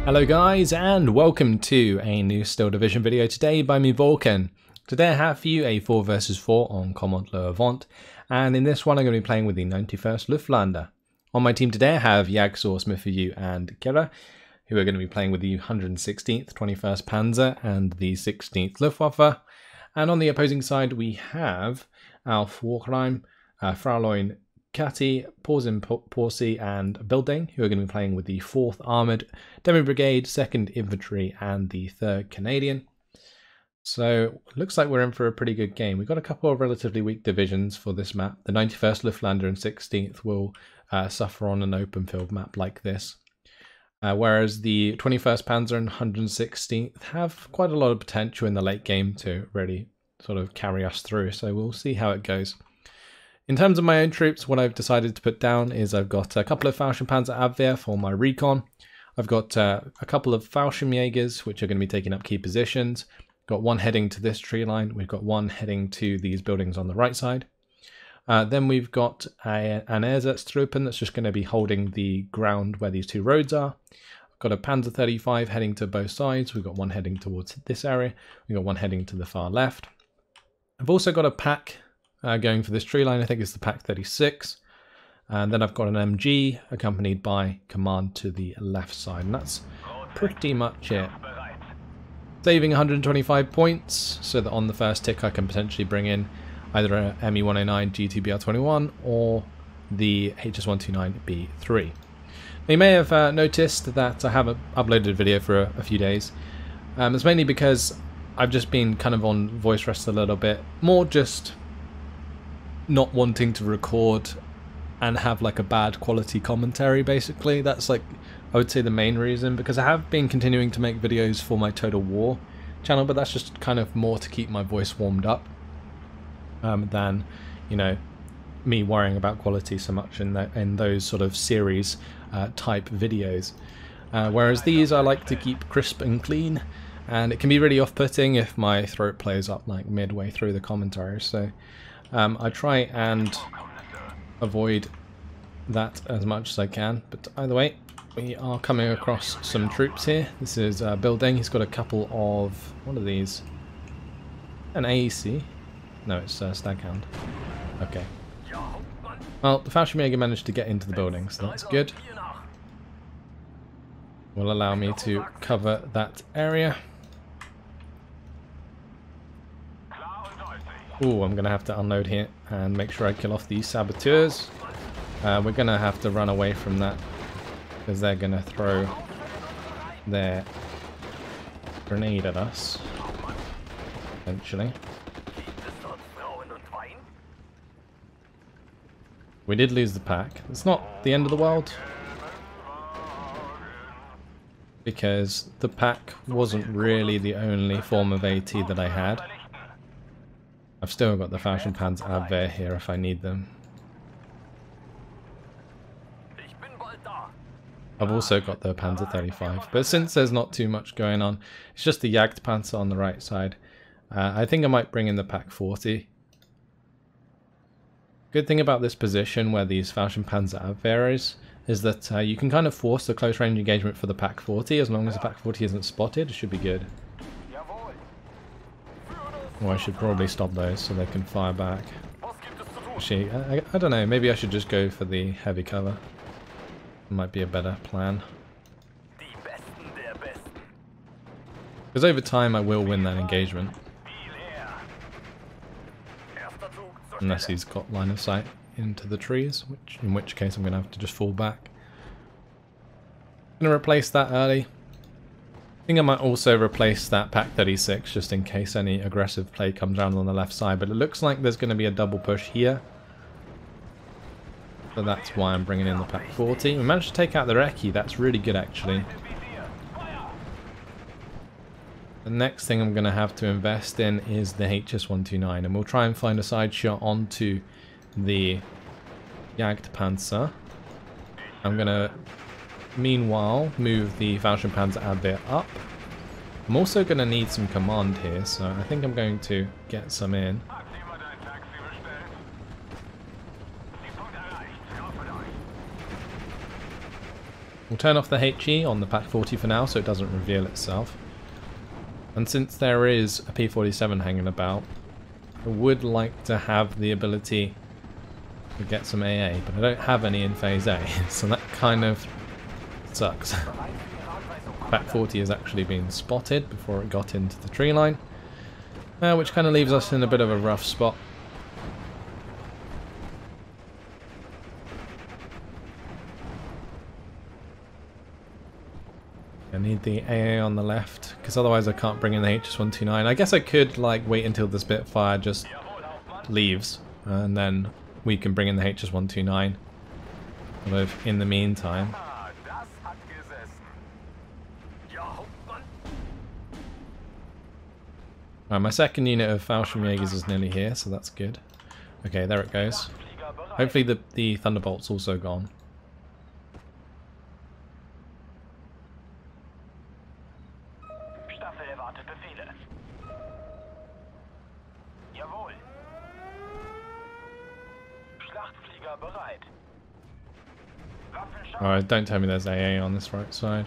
Hello guys, and welcome to a new Steel Division video today by me, Vulcan. Today I have for you a 4 vs 4 on Caumont Levant, and in this one I'm going to be playing with the 91st Luftlande. On my team today I have Jagdsaw, Smith and Kera, who are going to be playing with the 116th, 21st Panzer and the 16th Luftwaffe. And on the opposing side we have Alf Warkheim, Fraulein Catty, Porsin Porsi and Building, who are going to be playing with the 4th Armoured Demi Brigade, 2nd Infantry and the 3rd Canadian. So looks like we're in for a pretty good game. We've got a couple of relatively weak divisions for this map. The 91st Luftlande and 16th will suffer on an open field map like this. Whereas the 21st Panzer and 116th have quite a lot of potential in the late game to really sort of carry us through. So we'll see how it goes. In terms of my own troops, what I've decided to put down is I've got a couple of Fallschirmpanzer Abwehr for my recon. I've got a couple of Fallschirmjägers, which are going to be taking up key positions. Got one heading to this tree line. We've got one heading to these buildings on the right side. Then we've got an Einsatztruppen that's just going to be holding the ground where these two roads are. I've got a Panzer 35 heading to both sides. We've got one heading towards this area. We've got one heading to the far left. I've also got a pack going for this tree line. I think it's the Pack 36. And then I've got an MG accompanied by Command to the left side. And that's pretty much it. Saving 125 points so that on the first tick I can potentially bring in either a ME-109 GTBR-21 or the HS-129B3. You may have noticed that I haven't uploaded a video for a few days. It's mainly because I've just been kind of on voice rest a little bit. More just not wanting to record and have like a bad quality commentary, basically. That's like, I would say, the main reason, because I have been continuing to make videos for my Total War channel, but that's just kind of more to keep my voice warmed up than, you know, me worrying about quality so much in those sort of series type videos. Whereas these I like to keep crisp and clean, and it can be really off-putting if my throat plays up like midway through the commentary. So I try and avoid that as much as I can. But either way, we are coming across some troops here. This is Building. He's got a couple of, what are these? An AEC? No, it's Staghound. Okay. Well, the Fallschirmjäger managed to get into the building, so that's good. Will allow me to cover that area. Ooh, I'm going to have to unload here and make sure I kill off these saboteurs. We're going to have to run away from that because they're going to throw their grenade at us, eventually. We did lose the pack. It's not the end of the world, because the pack wasn't really the only form of AT that I had. I've still got the Fallschirmpanzer Abwehr here if I need them. I've also got the Panzer 35, but since there's not too much going on, it's just the Jagdpanzer on the right side. I think I might bring in the Pack 40. Good thing about this position where these Fallschirmpanzer Abwehr is that you can kind of force the close range engagement for the Pack 40 as long as the Pack 40 isn't spotted. It should be good. Well, I should probably stop those so they can fire back. Actually, I don't know, maybe I should just go for the heavy cover. Might be a better plan. Because over time I will win that engagement. Unless he's got line of sight into the trees, in which case I'm going to have to just fall back. I'm going to replace that early. I think I might also replace that Pack 36 just in case any aggressive play comes around on the left side, but it looks like there's going to be a double push here. So that's why I'm bringing in the Pack 40. We managed to take out the Recce. That's really good, actually. The next thing I'm going to have to invest in is the HS-129, and we'll try and find a side shot onto the Jagdpanzer. I'm going to, meanwhile, move the Fallschirmpanzer Abwehr up. I'm also going to need some command here, so I think I'm going to get some in. We'll turn off the HE on the Pack 40 for now so it doesn't reveal itself. And since there is a P47 hanging about, I would like to have the ability to get some AA, but I don't have any in Phase A, so that kind of sucks. Pack 40 has actually been spotted before it got into the tree line, which kind of leaves us in a bit of a rough spot. I need the AA on the left, because otherwise I can't bring in the HS129. I guess I could like wait until this bit of fire just leaves, and then we can bring in the HS129 sort of in the meantime. Alright, my second unit of Fallschirmjägers is nearly here, so that's good. Okay, there it goes. Hopefully the Thunderbolt's also gone. Alright, don't tell me there's AA on this right side.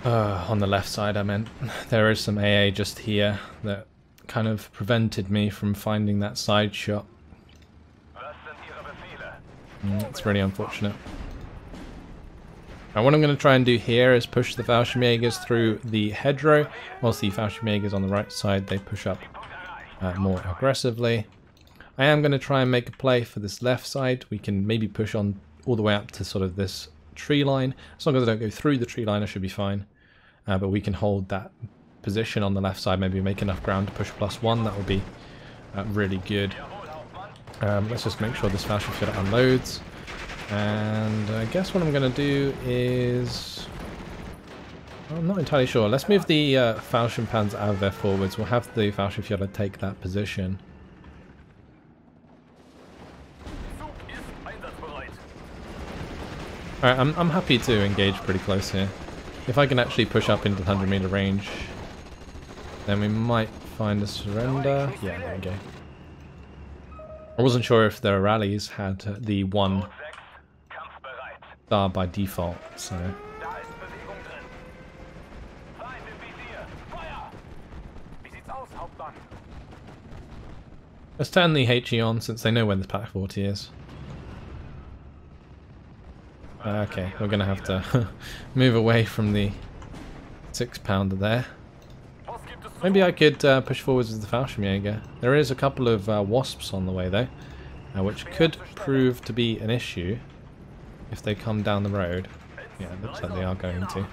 On the left side I meant. There is some AA just here that kind of prevented me from finding that side shot. It's really unfortunate. Now what I'm going to try and do here is push the Fallschirmjägers through the hedgerow, whilst the Fallschirmjägers on the right side, they push up more aggressively. I am going to try and make a play for this left side. We can maybe push on all the way up to sort of this tree line. As long as I don't go through the tree line, I should be fine. But we can hold that position on the left side, maybe make enough ground to push +1. That would be really good. Let's just make sure this Fallschirmjäger unloads. And I guess what I'm going to do is... I'm not entirely sure. Let's move the Fallschirmpanzer out of their forwards. We'll have the Fallschirmjäger take that position. Alright, I'm happy to engage pretty close here. If I can actually push up into the 100-meter range, then we might find a surrender. Yeah, there we go. I wasn't sure if their rallies had the 1 star by default, so... Let's turn the HE on since they know where the Pack 40 is. Okay, we're going to have to move away from the 6-pounder there. Maybe I could push forwards with the Fallschirmjäger. There is a couple of Wasps on the way though, which could prove to be an issue if they come down the road. Yeah, it looks like they are going to.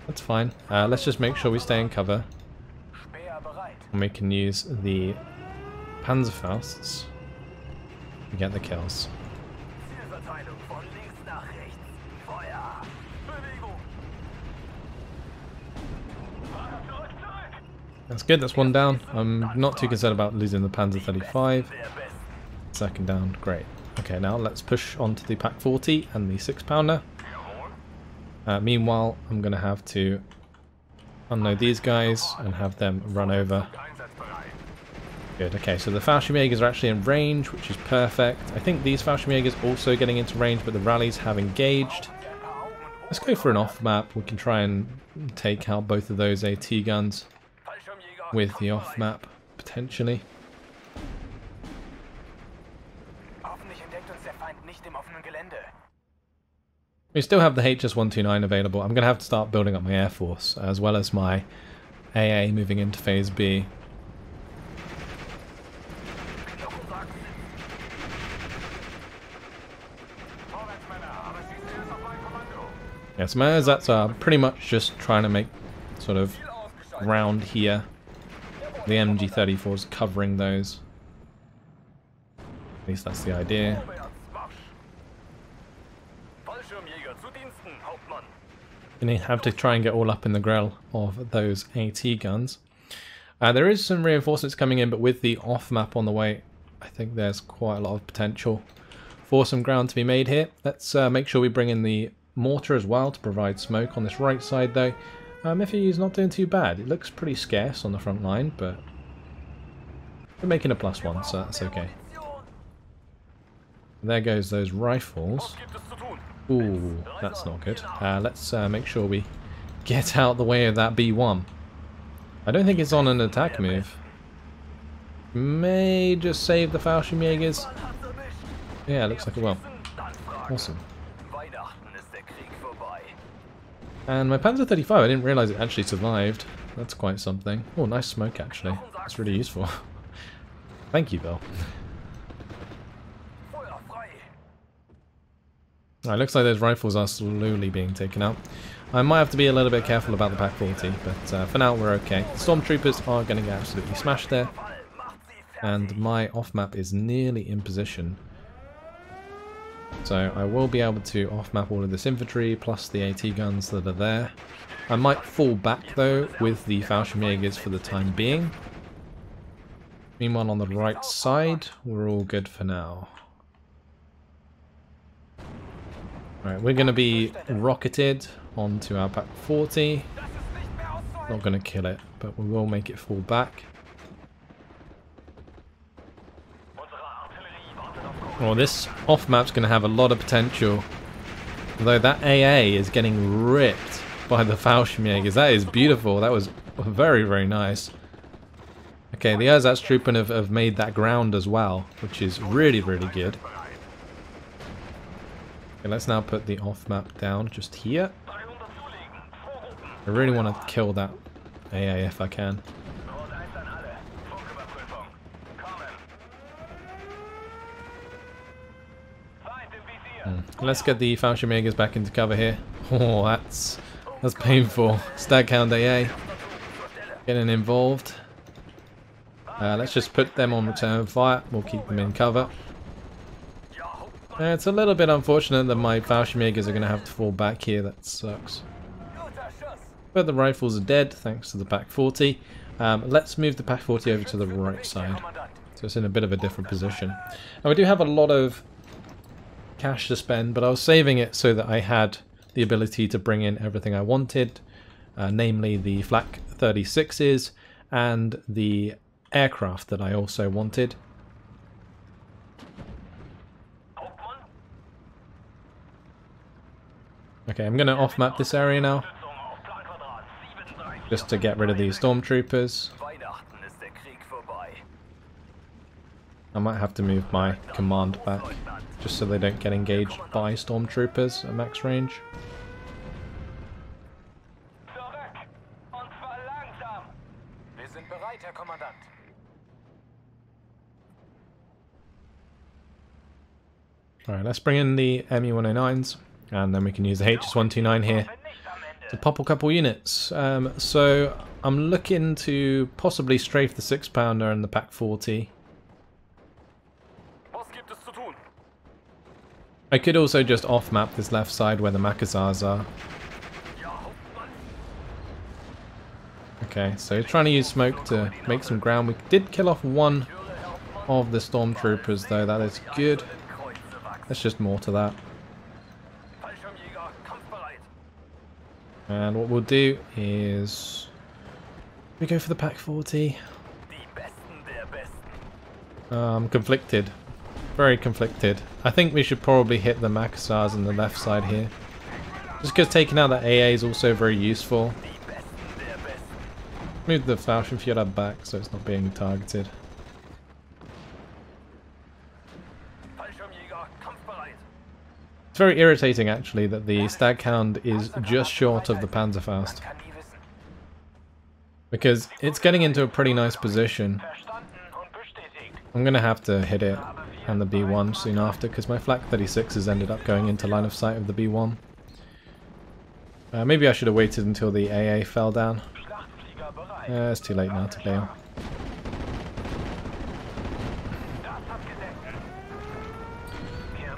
That's fine. Let's just make sure we stay in cover. And we can use the Panzerfausts to get the kills. That's good, that's 1 down. I'm not too concerned about losing the Panzer 35. 2nd down, great. Okay, now let's push onto the Pack 40 and the 6-pounder. Meanwhile, I'm going to have to unload these guys and have them run over. Good, okay, so the Fallschirmjägers are actually in range, which is perfect. I think these Fallschirmjägers also getting into range, but the rallies have engaged. Let's go for an off-map. We can try and take out both of those AT guns with the off-map, potentially. We still have the HS129 available. I'm going to have to start building up my Air Force, as well as my AA moving into Phase B. Yeah, so my Ersatz are pretty much just trying to make sort of ground here. The MG34 is covering those. At least that's the idea. Gonna have to try and get all up in the grill of those AT guns. There is some reinforcements coming in, but with the off-map on the way, I think there's quite a lot of potential for some ground to be made here. Let's make sure we bring in the mortar as well to provide smoke on this right side though. FE is not doing too bad. It looks pretty scarce on the front line, but we're making a +1, so that's okay. There goes those rifles. Ooh, that's not good. Let's make sure we get out the way of that B1. I don't think it's on an attack move. May just save the Fallschirmjägers. Yeah, looks like it will. Awesome. And my Panzer 35, I didn't realise it actually survived. That's quite something. Oh, nice smoke actually. That's really useful. Thank you, Bill. Alright, looks like those rifles are slowly being taken out. I might have to be a little bit careful about the Pak 40, but for now we're okay. The Stormtroopers are going to get absolutely smashed there. And my off-map is nearly in position. So I will be able to off-map all of this infantry, plus the AT guns that are there. I might fall back though with the Fallschirmjägers for the time being. Meanwhile on the right side, we're all good for now. Alright, we're going to be rocketed onto our Pak 40. Not going to kill it, but we will make it fall back. Well, this off-map's going to have a lot of potential. Although that AA is getting ripped by the Fallschirmjägers. That is beautiful. That was very, very nice. Okay, the Ersatztruppen have made that ground as well, which is really, really good. Okay, let's now put the off-map down just here. I really want to kill that AA if I can. Let's get the Fallschirmjägers back into cover here. Oh, that's painful. Staghound AA getting involved. Let's just put them on return fire. We'll keep them in cover. It's a little bit unfortunate that my Fallschirmjägers are going to have to fall back here. That sucks. But the rifles are dead thanks to the Pak 40. Let's move the Pak 40 over to the right side. So it's in a bit of a different position. And we do have a lot of cash to spend, but I was saving it so that I had the ability to bring in everything I wanted, namely the Flak 36s and the aircraft that I also wanted. Okay, I'm going to off-map this area now, just to get rid of these stormtroopers. I might have to move my command back, just so they don't get engaged by stormtroopers at max range. Alright, let's bring in the ME-109s, and then we can use the HS-129 here to pop a couple units. So I'm looking to possibly strafe the 6-pounder and the Pak 40. I could also just off-map this left side where the Makassars are. Okay, so trying to use smoke to make some ground. We did kill off one of the stormtroopers though, that is good. Let's just mortar that. And what we'll do is we go for the Pak 40. I'm conflicted. Very conflicted. I think we should probably hit the Makassars on the left side here. Just because taking out that AA is also very useful. Move the Fallschirmjäger back so it's not being targeted. It's very irritating actually that the Staghound is just short of the Panzerfaust, because it's getting into a pretty nice position. I'm going to have to hit it and the B1 soon after, because my Flak 36 has ended up going into line of sight of the B1. Maybe I should have waited until the AA fell down. It's too late now to bail.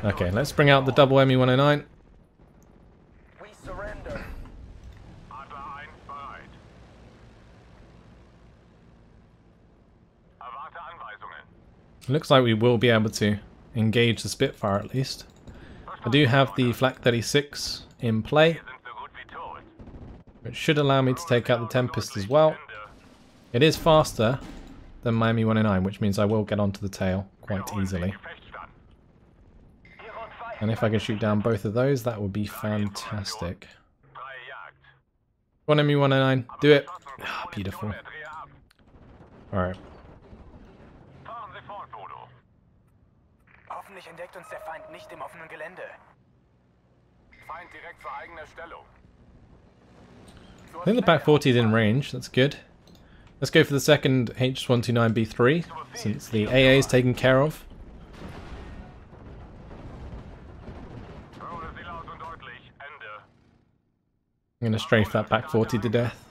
Okay, let's bring out the double ME-109. We surrender. Looks like we will be able to engage the Spitfire at least. I do have the Flak 36 in play, which should allow me to take out the Tempest as well. It is faster than my ME-109, which means I will get onto the tail quite easily. And if I can shoot down both of those, that would be fantastic. 1 ME109, do it. Ah, beautiful. Alright. Hoffentlich entdeckt uns der Feind nicht im offenen Gelände. Feind direkt vor eigener Stellung. I think the Pack 40 is in range, that's good. Let's go for the second H129B3, since the AA is taken care of. I'm going to strafe that Pack 40 to death.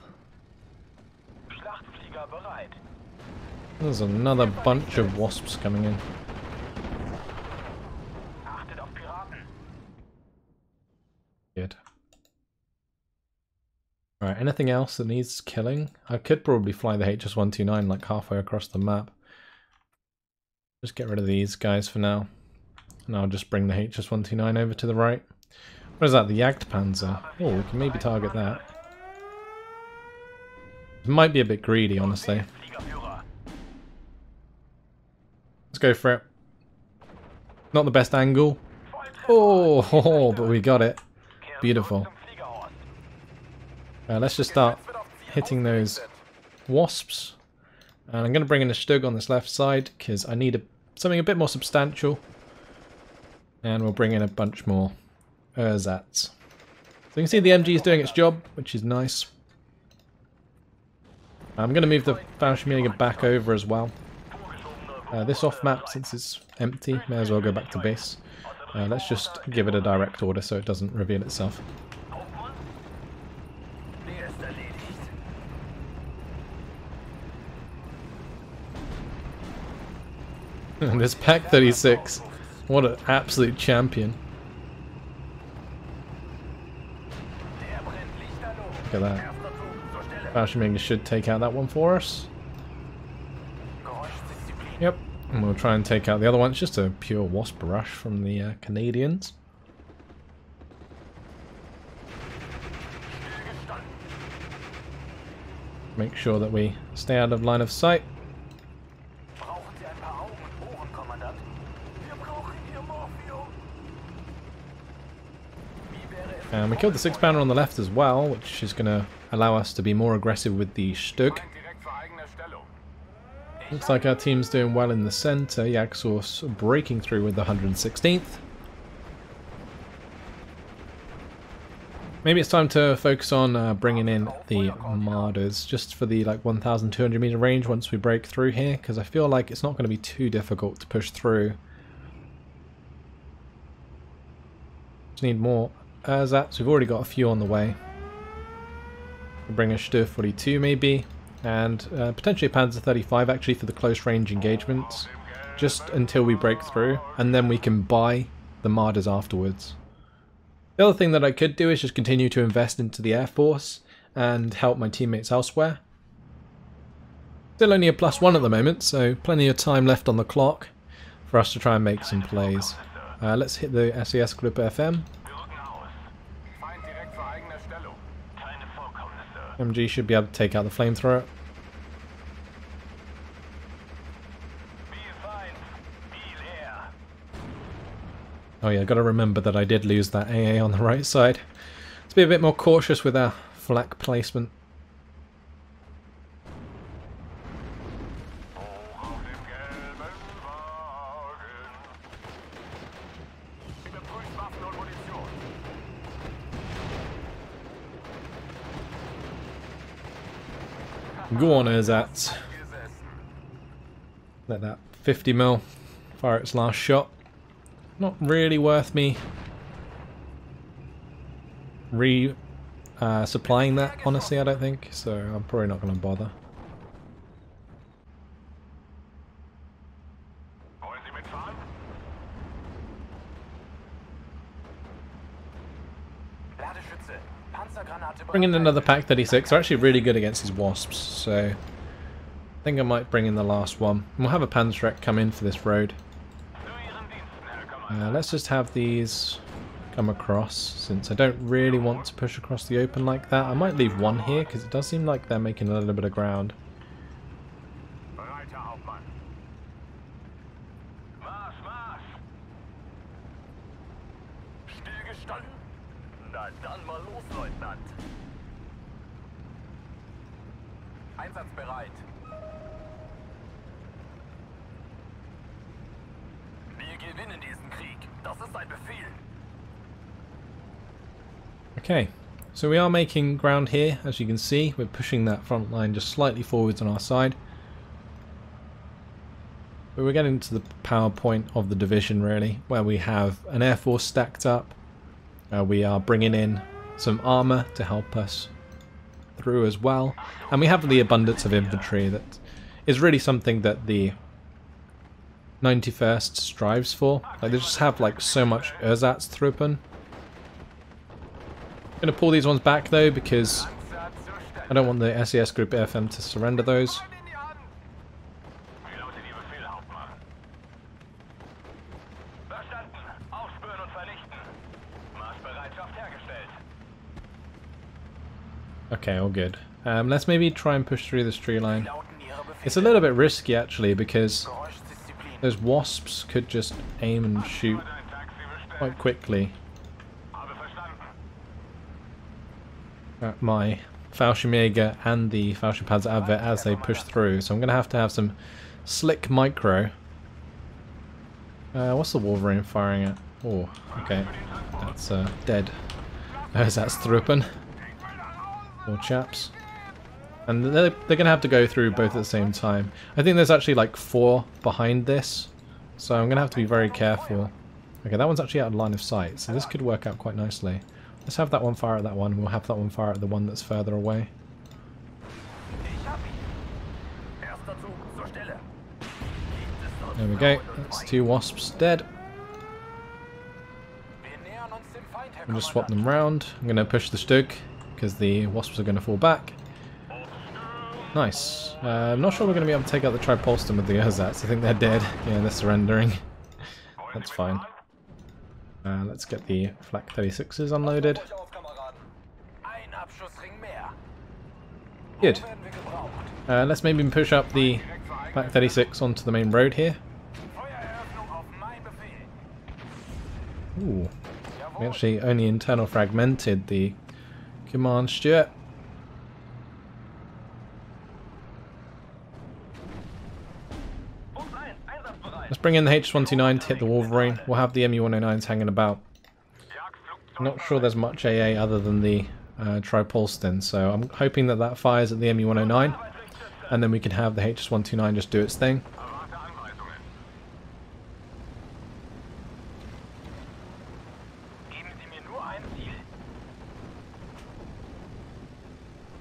There's another bunch of wasps coming in. Good. Alright, anything else that needs killing? I could probably fly the HS-129 like halfway across the map. Just get rid of these guys for now. And I'll just bring the HS-129 over to the right. What is that? The Jagdpanzer. Oh, we can maybe target that. It might be a bit greedy, honestly. Let's go for it. Not the best angle. Oh, but we got it. Beautiful. Let's just start hitting those wasps. And I'm going to bring in a Stug on this left side because I need something a bit more substantial. And we'll bring in a bunch more ersatz. So you can see the MG is doing its job, which is nice. I'm going to move the Fallschirmjäger back over as well. This off map, since it's empty, may as well go back to base. Let's just give it a direct order so it doesn't reveal itself. This Pack 36, what an absolute champion. Look at that. Fallschirmjäger should take out that one for us. Yep, and we'll try and take out the other one. It's just a pure wasp rush from the Canadians. Make sure that we stay out of line of sight. And we killed the 6-pounder on the left as well, which is going to allow us to be more aggressive with the Stug. Looks like our team's doing well in the centre. Jagdsource breaking through with the 116th. Maybe it's time to focus on bringing in the Marders just for the 1,200 meter range once we break through here, because I feel like it's not going to be too difficult to push through. Just need more ersatz. We've already got a few on the way. We'll bring a Stür 42 maybe. And potentially a Panzer 35 actually for the close range engagements, just until we break through, and then we can buy the Marders afterwards. The other thing that I could do is just continue to invest into the Air Force and help my teammates elsewhere. Still only a +1 at the moment, so plenty of time left on the clock for us to try and make some plays. Let's hit the SAS Group FM. MG should be able to take out the flamethrower. Oh yeah, gotta remember that I did lose that AA on the right side. Let's be a bit more cautious with our flak placement. Go on, ersatz. Let that 50mm fire its last shot. Not really worth me supplying that, honestly, I don't think, so I'm probably not going to bother. Bring in another Pack 36. They're actually really good against these wasps, so I think I might bring in the last one. And we'll have a Panzerwreck come in for this road. Let's just have these come across, since I don't really want to push across the open like that. I might leave one here, because it does seem like they're making a little bit of ground. Einsatzbereit. Wir gewinnen diesen Krieg. Das ist ein Befehl. Okay, so we are making ground here, as you can see. We're pushing that front line just slightly forwards on our side. But we're getting to the power point of the division, really, where we have an air force stacked up. We are bringing in some armour to help us through as well. And we have the abundance of infantry that is really something that the 91st strives for. Like, they just have like so much Ersatztruppen. I'm going to pull these ones back though, because I don't want the SES Group FM to surrender those. Okay, all good. Let's maybe try and push through this tree line. It's a little bit risky actually, because those wasps could just aim and shoot quite quickly at my Fallschirmjäger and the Fallschirmpanzerabwehr as they push through. So I'm going to have some slick micro. What's the Wolverine firing at? Oh, okay. That's dead. That's Truppen. More chaps. And they're going to have to go through both at the same time. I think there's actually like 4 behind this. So I'm going to have to be very careful. Okay, that one's actually out of line of sight. So this could work out quite nicely. Let's have that one fire at that one. We'll have that one fire at the one that's further away. There we go. That's 2 wasps dead. We'll just swap them round. I'm going to push the Stug, because the wasps are going to fall back. Nice. I'm not sure we're going to be able to take out the Tripolston with the Ersatz. I think they're dead. Yeah, they're surrendering. That's fine. Let's get the Flak 36s unloaded. Good. Let's maybe push up the Flak 36 onto the main road here. Ooh. We actually only internal fragmented the Caumont Stuart. Let's bring in the H129 to hit the Wolverine. We'll have the MU109s hanging about. I'm not sure there's much AA other than the Tripolston, so I'm hoping that that fires at the MU109, and then we can have the H129 just do its thing.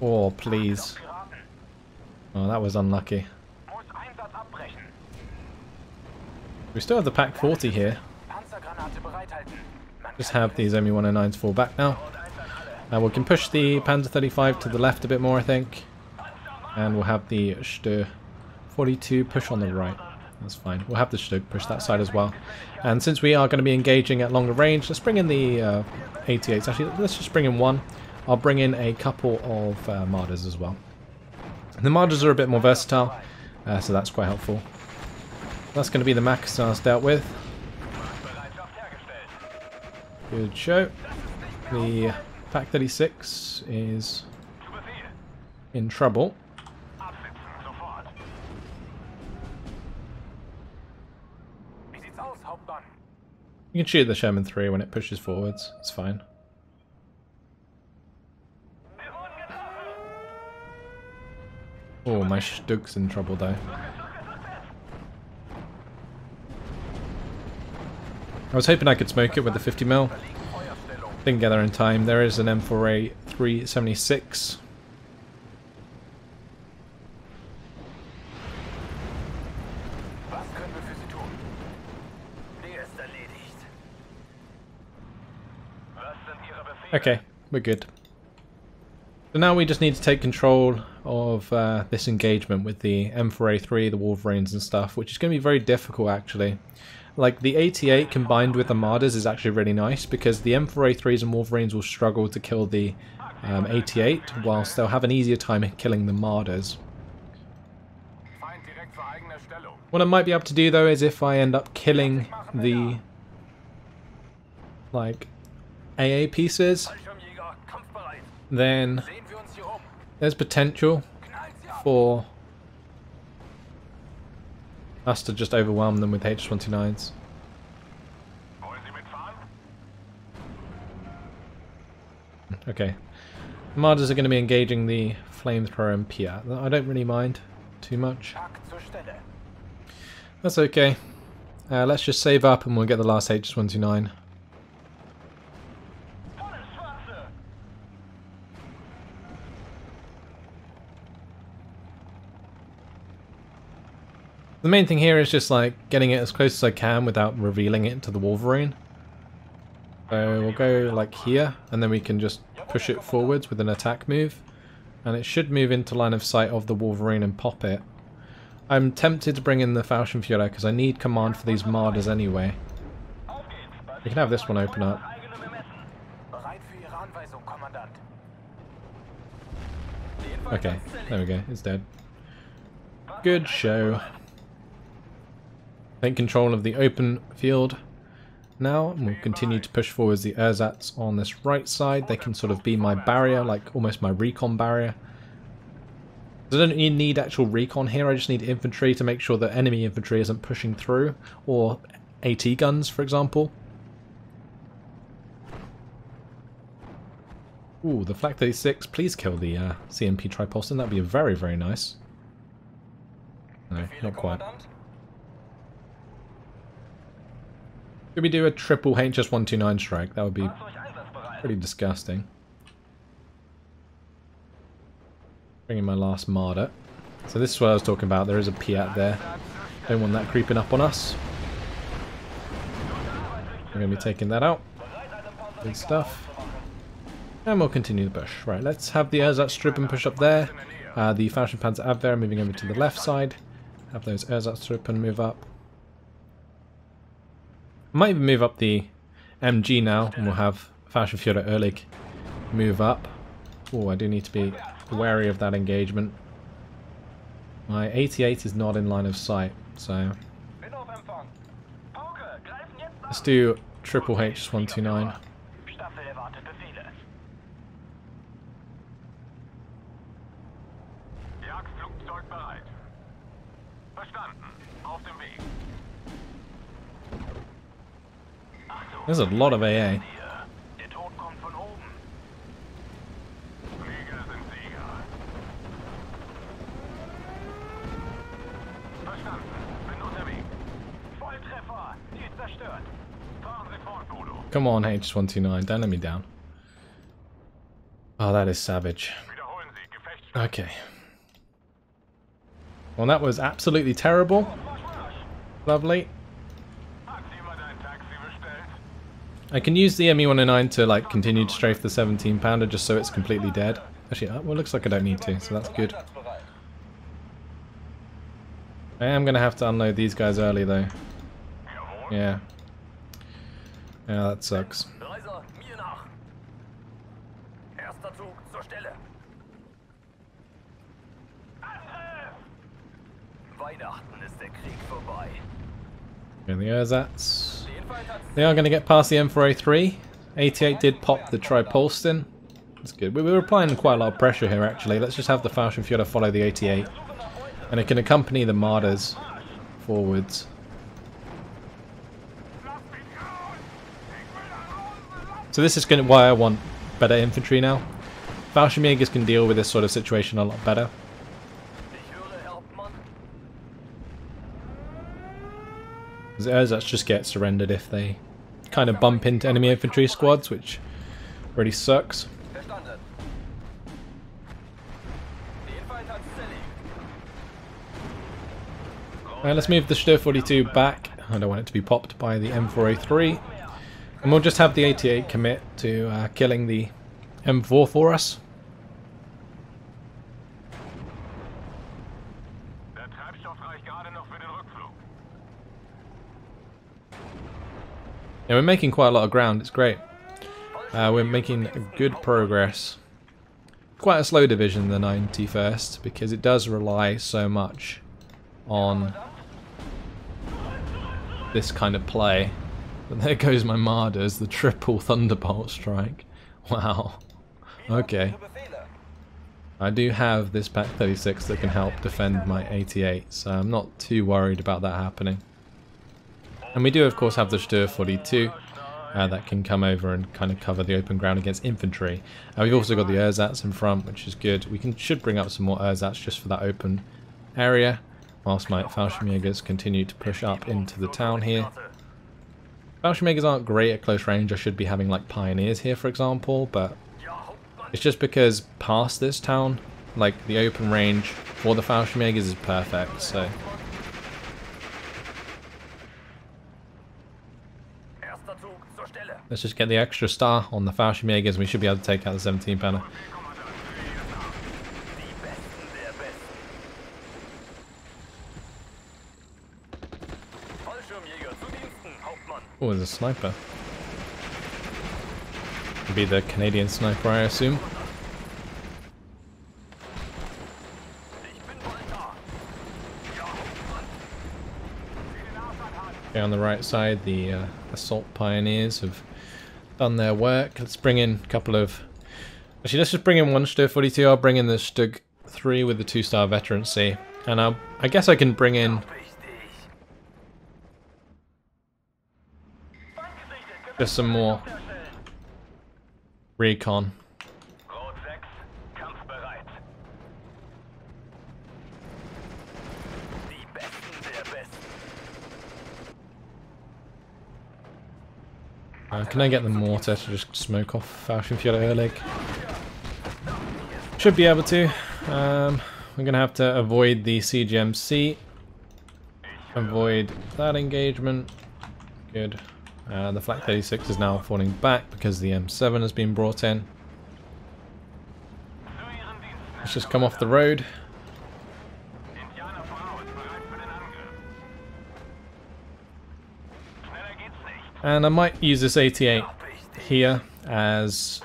Oh, please. Oh, that was unlucky. We still have the Pack 40 here. Just have these MU109s fall back now. We can push the Panzer 35 to the left a bit more, I think. And we'll have the Stug 42 push on the right. That's fine. We'll have the Stug push that side as well. And since we are going to be engaging at longer range, let's bring in the 88s. Actually, let's just bring in one. I'll bring in a couple of Marders as well. The Marders are a bit more versatile, so that's quite helpful. That's going to be the Macassars dealt with. Good show. The Pack 36 is in trouble. You can shoot the Sherman 3 when it pushes forwards. It's fine. Oh, my Stug's in trouble though. I was hoping I could smoke it with the 50mm. Didn't get there in time. There is an M4A 376. Okay, we're good. So now we just need to take control of this engagement with the M4A3, the Wolverines and stuff, which is going to be very difficult actually. Like, the 88 combined with the Marders is actually really nice, because the M4A3s and Wolverines will struggle to kill the 88, whilst they'll have an easier time killing the Marders. What I might be able to do though is if I end up killing the like AA pieces, then there's potential for us to just overwhelm them with HS-29s. Okay. The Marders are going to be engaging the flamethrower and Pia. I don't really mind too much. That's okay. Let's just save up and we'll get the last HS-29. The main thing here is just like getting it as close as I can without revealing it to the Wolverine. So we'll go like here and then we can just push it forwards with an attack move. And it should move into line of sight of the Wolverine and pop it. I'm tempted to bring in the Falschenführer because I need command for these Marders anyway. We can have this one open up. Okay, there we go, it's dead. Good show. Take control of the open field now, and we'll continue to push forwards the ersatz on this right side. They can sort of be my barrier, like almost my recon barrier. I don't need actual recon here, I just need infantry to make sure that enemy infantry isn't pushing through, or AT guns for example. Ooh, the Flak 36, please kill the CMP Tripolston, that'd be very, very nice. No, not quite. Could we do a triple HS-129 strike? That would be pretty disgusting. Bring in my last Marder. So this is what I was talking about. There is a Piat there. Don't want that creeping up on us. We're going to be taking that out. Good stuff. And we'll continue the push. Right, let's have the ersatz strip and push up there. The Falschenpanzer Abwehr moving over to the left side. Have those ersatz strip and move up. I might even move up the MG now, and we'll have Falschenführer Ehrlich move up. Oh, I do need to be wary of that engagement. My 88 is not in line of sight, so let's do triple HS-129. There's a lot of AA. Come on, HS-129, don't let me down. Oh, that is savage. Okay. Well, that was absolutely terrible. Lovely. I can use the ME-109 to like continue to strafe the 17 pounder just so it's completely dead. Actually, well, it looks like I don't need to, so that's good. I am going to have to unload these guys early though. Yeah. Yeah, that sucks. And the ersatz. They are going to get past the M4A3. 88 did pop the Tripolston. That's good. We were applying quite a lot of pressure here actually. Let's just have the Falschenführer follow the 88. And it can accompany the Marders forwards. So this is why I want better infantry now. Fallschirmjägers can deal with this sort of situation a lot better. The ersatz just get surrendered if they kind of bump into enemy infantry squads, which really sucks. Let's move the Stur 42 back. I don't want it to be popped by the M4A3. And we'll just have the 88 commit to killing the M4 for us. Yeah, we're making quite a lot of ground, it's great. We're making good progress. Quite a slow division, the 91st, because it does rely so much on this kind of play. But there goes my Marders, the triple Thunderbolt strike. Wow. Okay. I do have this Pack 36 that can help defend my 88, so I'm not too worried about that happening. And we do of course have the Stur 42 that can come over and kind of cover the open ground against infantry. We've also got the ersatz in front, which is good. We should bring up some more ersatz just for that open area, whilst my Fallschirmjägers continue to push up into the town here. Fallschirmjägers aren't great at close range. I should be having like pioneers here, for example, but it's just because past this town, like the open range for the Fallschirmjägers is perfect, so... Let's just get the extra star on the Fallschirmjägers and we should be able to take out the 17 pounder. Oh, there's a sniper. It'd be the Canadian sniper, I assume. Okay, on the right side, the assault pioneers have done their work. Let's bring in a couple of... Actually, let's just bring in one Stur 42. I'll bring in the Stug 3 with the 2-star veterancy. And I guess I can bring in... just some more recon. Can I get the mortar to just smoke off Fallschirmjäger? Should be able to. We're going to have to avoid the CGMC. Avoid that engagement. Good. The Flak 36 is now falling back because the M7 has been brought in. Let's just come off the road. And I might use this 88 here as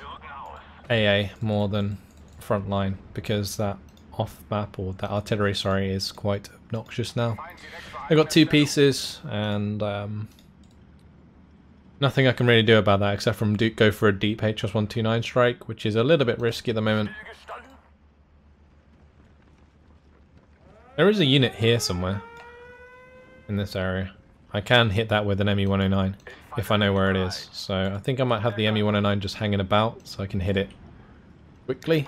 AA more than frontline because that off-map, or that artillery, sorry, is quite obnoxious now. I've got 2 pieces and nothing I can really do about that except from go for a deep HS-129 strike, which is a little bit risky at the moment. There is a unit here somewhere in this area. I can hit that with an ME-109 if I know where it is. So I think I might have the ME-109 just hanging about so I can hit it quickly.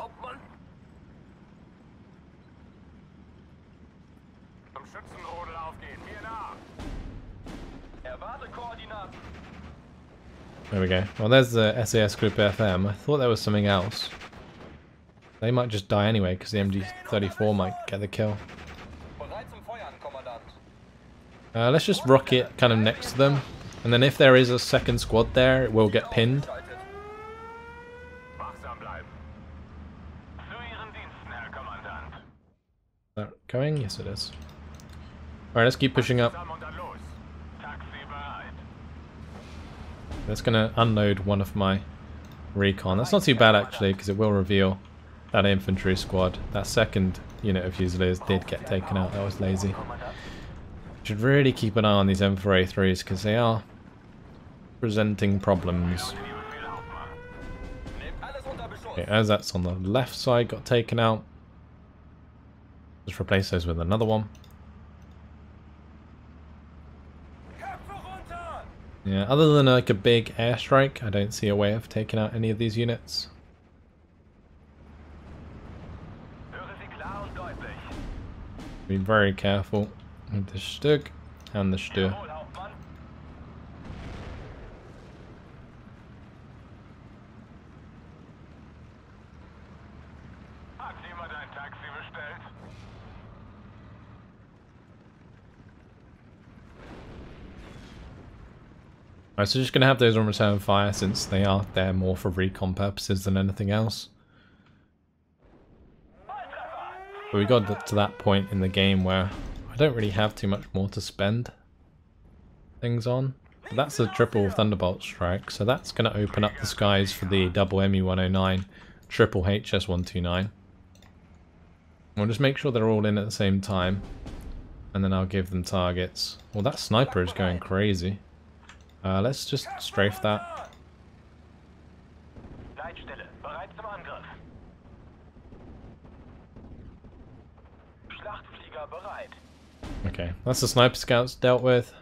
There we go. Well, there's the SAS Group FM. I thought there was something else. They might just die anyway because the MG34 might get the kill. Let's just rocket kind of next to them, and then if there is a second squad there, it will get pinned. Is that going? Yes, it is. Alright, let's keep pushing up. That's going to unload one of my recon. That's not too bad actually, because it will reveal that infantry squad. That second unit of Fusiliers did get taken out. That was lazy. Should really keep an eye on these M4A3s because they are presenting problems. Okay, as that's on the left side got taken out. Just replace those with another one. Yeah, other than like a big airstrike, I don't see a way of taking out any of these units. Be very careful with the Stug and the Stur. Alright, so just going to have those on return fire since they are there more for recon purposes than anything else. But we got to that point in the game where I don't really have too much more to spend things on. But that's a triple Thunderbolt strike, so that's going to open up the skies for the double ME-109, triple HS-129. We'll just make sure they're all in at the same time, and then I'll give them targets. Well, that sniper is going crazy. Let's just strafe that. Schlachtflieger bereit. Okay, that's the sniper scouts dealt with.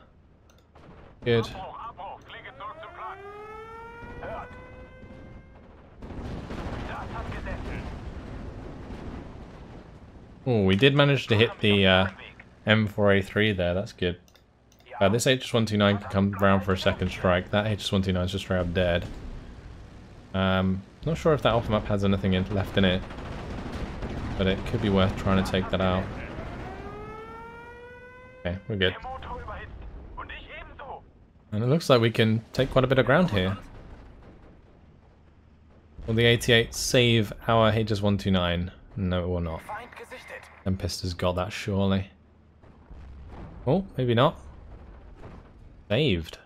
Good. Abbruch, fliege zurück zum Plan. Hört. Das hat gesessen. Oh, we did manage to hit the M4A3 there, that's good. This HS-129 can come around for a second strike. That HS-129 is just straight up dead. Not sure if that alpha map has anything left in it, but it could be worth trying to take that out. Okay, we're good. And it looks like we can take quite a bit of ground here. Will the 88 save our HS-129? No, it will not. Tempest has got that, surely. Oh, maybe not. Saved.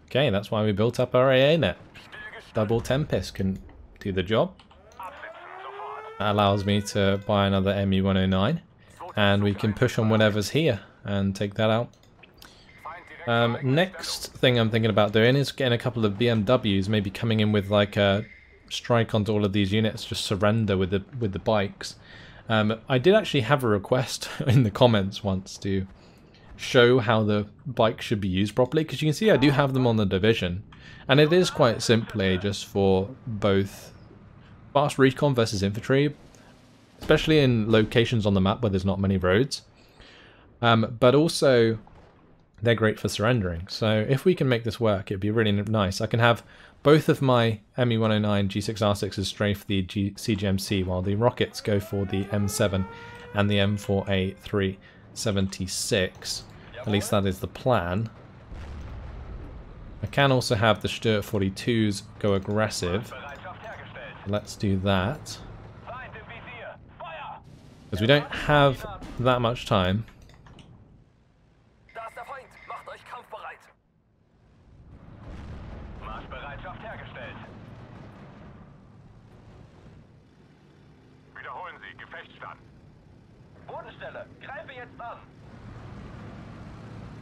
Okay, that's why we built up our AA net. Double Tempest can do the job. That allows me to buy another ME-109, and we can push on whatever's here and take that out. Next thing I'm thinking about doing is getting a couple of BMWs, maybe coming in with like a strike onto all of these units, just surrender with the bikes. I did actually have a request in the comments once to show how the bike should be used properly, because you can see I do have them on the division, and it is quite simply just for both fast recon versus infantry, especially in locations on the map where there's not many roads, but also they're great for surrendering. So if we can make this work, it'd be really nice. I can have both of my ME-109 G6R6s strafe the CGMC, while the rockets go for the M7 and the M4A376. At least that is the plan. I can also have the Stuart 42s go aggressive. Let's do that, because we don't have that much time.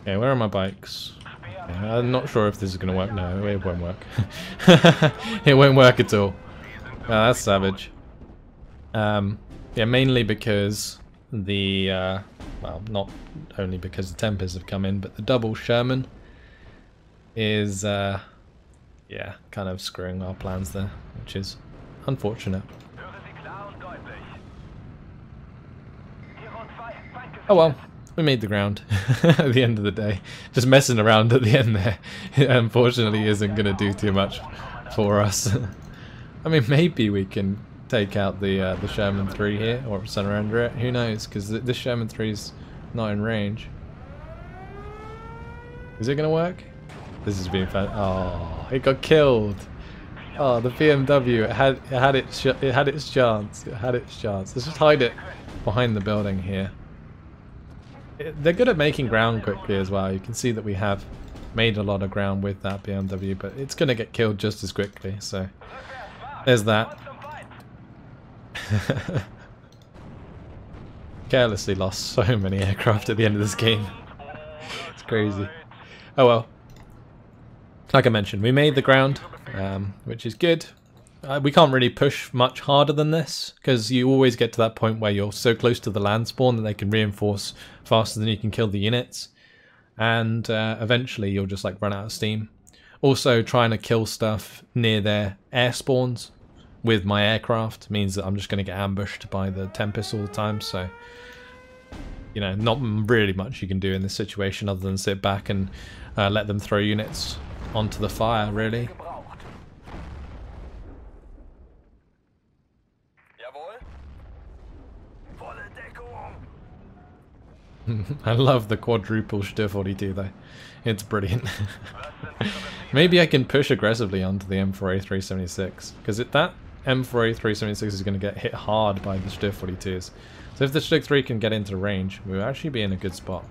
Okay, where are my bikes? Okay, I'm not sure if this is going to work. No, it won't work. It won't work at all. That's savage. Yeah, mainly because the, well, not only because the Tempests have come in, but the double Sherman is, yeah, kind of screwing our plans there, which is unfortunate. Oh well. We made the ground at the end of the day. Just messing around at the end there, unfortunately, isn't going to do too much for us. I mean, maybe we can take out the Sherman 3 here, or surrender it. Who knows? Because this Sherman 3 is not in range. Is it going to work? This has been fun. Oh, it got killed. Oh, the BMW. It had its chance. It had its chance. Let's just hide it behind the building here. They're good at making ground quickly as well. You can see that we have made a lot of ground with that BMW, but it's going to get killed just as quickly, so there's that. Carelessly lost so many aircraft at the end of this game. It's crazy. Oh well. Like I mentioned, we made the ground, which is good. We can't really push much harder than this, because you always get to that point where you're so close to the land spawn that they can reinforce faster than you can kill the units, and eventually you'll just like run out of steam. Also, trying to kill stuff near their air spawns with my aircraft means that I'm just going to get ambushed by the Tempest all the time, so you know, not really much you can do in this situation other than sit back and let them throw units onto the fire, really. I love the quadruple Stuart 42 though. It's brilliant. Maybe I can push aggressively onto the M4A376, because that M4A376 is going to get hit hard by the Stuart 42s. So if the Stuart 3 can get into range, we'll actually be in a good spot.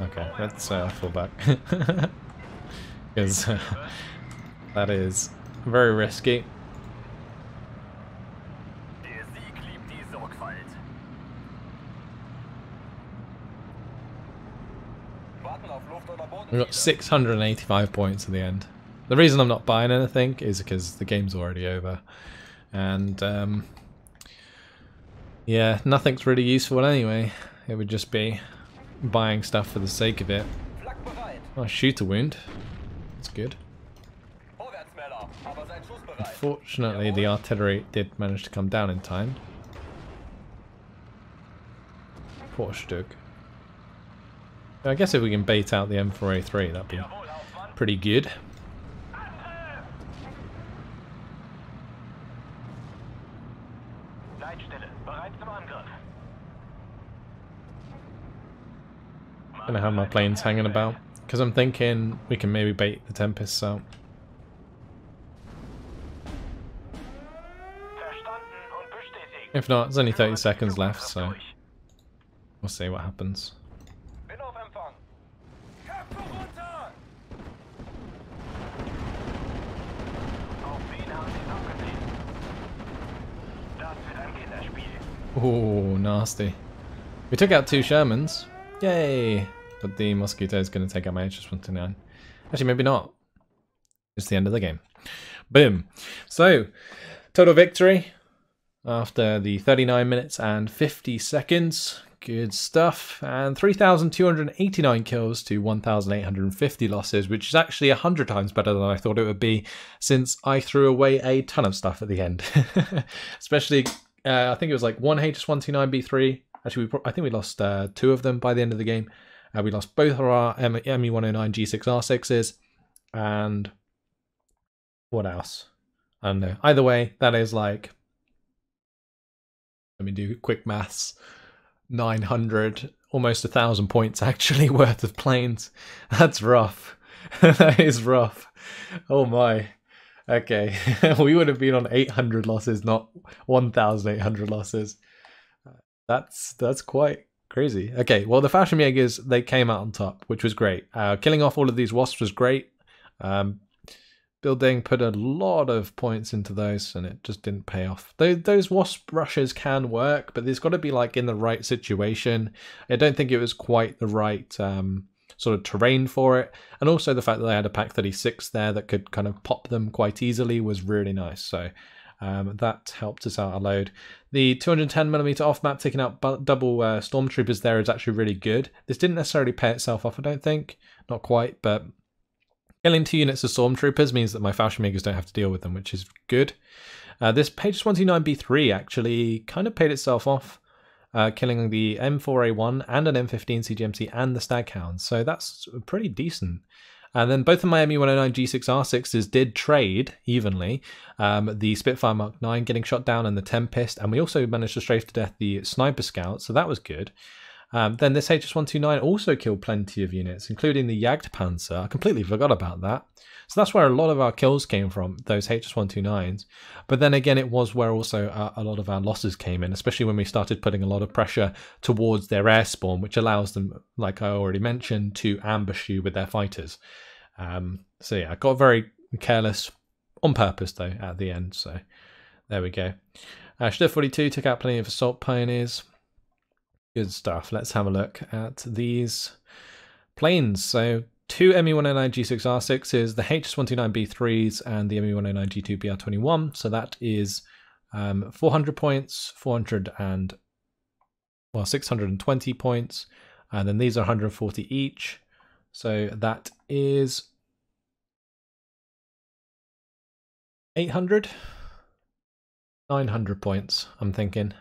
Okay, let's fall back. Because that is very risky. We got 685 points at the end. The reason I'm not buying anything is because the game's already over. And yeah, nothing's really useful anyway. It would just be buying stuff for the sake of it. Oh, shoot a wound. That's good. Unfortunately, the artillery did manage to come down in time. Poor Stück. I guess if we can bait out the M4A3, that'd be pretty good. Gonna have my planes hanging about because I'm thinking we can maybe bait the Tempests out. If not, there's only 30 seconds left, so we'll see what happens. Oh, nasty. We took out 2 Shermans. Yay! But the Mosquito is going to take out my HS-129. Actually, maybe not. It's the end of the game. Boom. So, total victory after the 39 minutes and 50 seconds. Good stuff. And 3,289 kills to 1,850 losses, which is actually 100 times better than I thought it would be, since I threw away a ton of stuff at the end. Especially, I think it was like 1 HS-129B3. Actually, I think we lost 2 of them by the end of the game. We lost both of our ME109 G6R6s, and what else? I don't know. Either way, that is like, let me do quick maths, 900, almost 1,000 points actually worth of planes. That's rough. That is rough. Oh my. Okay, we would have been on 800 losses, not 1,800 losses. That's quite crazy. Okay, well, the Fallschirmjägers, they came out on top, which was great. Killing off all of these wasps was great. Building put a lot of points into those, and it just didn't pay off. Those wasp rushes can work, but there's got to be like in the right situation. I don't think it was quite the right sort of terrain for it, and also the fact that they had a Pak 36 there that could kind of pop them quite easily was really nice. So that helped us out a load. The 210mm off map taking out double stormtroopers there is actually really good. This didn't necessarily pay itself off, I don't think, not quite, but killing 2 units of stormtroopers means that my Fallschirmjägers don't have to deal with them, which is good. This HS-129B3 actually kind of paid itself off, killing the M4A1 and an M15 CGMC and the Staghound, so that's pretty decent. And then both of my ME109 G6R6s did trade evenly. The Spitfire Mark 9 getting shot down and the Tempest, and we also managed to strafe to death the Sniper Scout, so that was good. Then this HS-129 also killed plenty of units, including the Jagdpanzer. I completely forgot about that. So that's where a lot of our kills came from, those HS-129s. But then again, it was where also a lot of our losses came in, especially when we started putting a lot of pressure towards their air spawn, which allows them, like I already mentioned, to ambush you with their fighters. So yeah, I got very careless on purpose though at the end. So there we go. Stuff 42 took out plenty of assault pioneers. Good stuff. Let's have a look at these planes. So 2 ME109 G6R6s, the HS-129B3s, and the ME109 G2 BR21. So that is 400 points, 620 points, and then these are 140 each. So that is 800, 900 points, I'm thinking.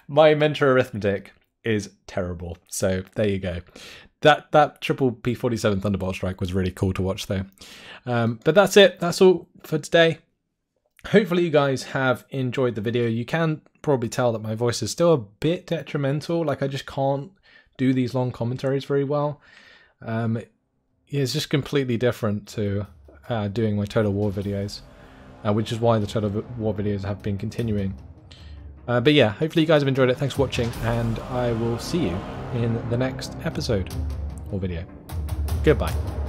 My mental arithmetic is terrible. So there you go. That triple P-47 Thunderbolt strike was really cool to watch though. But that's it. That's all for today. Hopefully you guys have enjoyed the video. You can probably tell that my voice is still a bit detrimental. Like I just can't do these long commentaries very well. It's just completely different to doing my Total War videos, which is why the Total War videos have been continuing. But yeah, hopefully you guys have enjoyed it. Thanks for watching, and I will see you in the next episode or video. Goodbye.